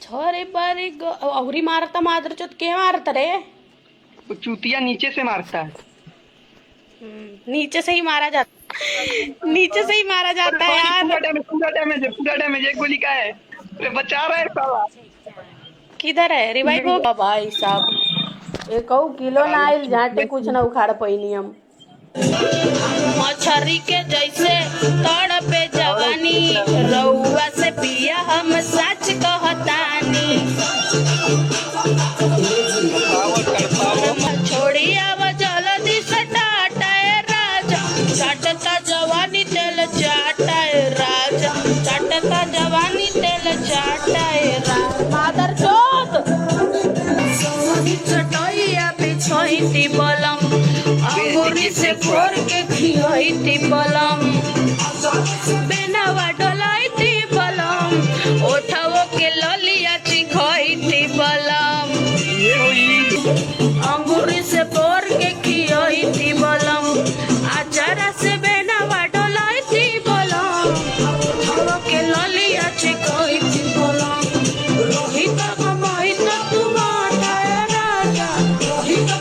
छोरे बारी अहुरी मारता मादर चोत के मारता रे। वो चूतिया नीचे से मारता है। नीचे से ही मारा जाता, नीचे से ही मारा जाता है यार। पूरा डैमेज एक गोली का है। अरे बचा रहा है साला। किधर है रिवाइव हो भाई साहब। एक किलो ना आइल झाटे कुछ ना उखाड़ पैनी हम। मछरी के जैसे तड़पे जवानी, रउआ से पिया हम सच कहतानी। छोड़ी आव जल्दी से टाटाए राजा, चाटता जवानी तेल चाटाए राजा, चाटता जवानी तेल चाटाए राजा। मादर चोद चटैया बिछोइती बलम, अंगूरी से फोड़ के खियोइती बलम, बेनवा डोलाइती बलम, ओठवो के ललिया चिखोइती बलम, अंगूरी से फोड़ के खियोइती बलम, आचारा से बेनवा डोलाइती बलम, ओठवो के ललिया चिखोइती बलम। रोहित कमाई तो तुम राजा, रोहित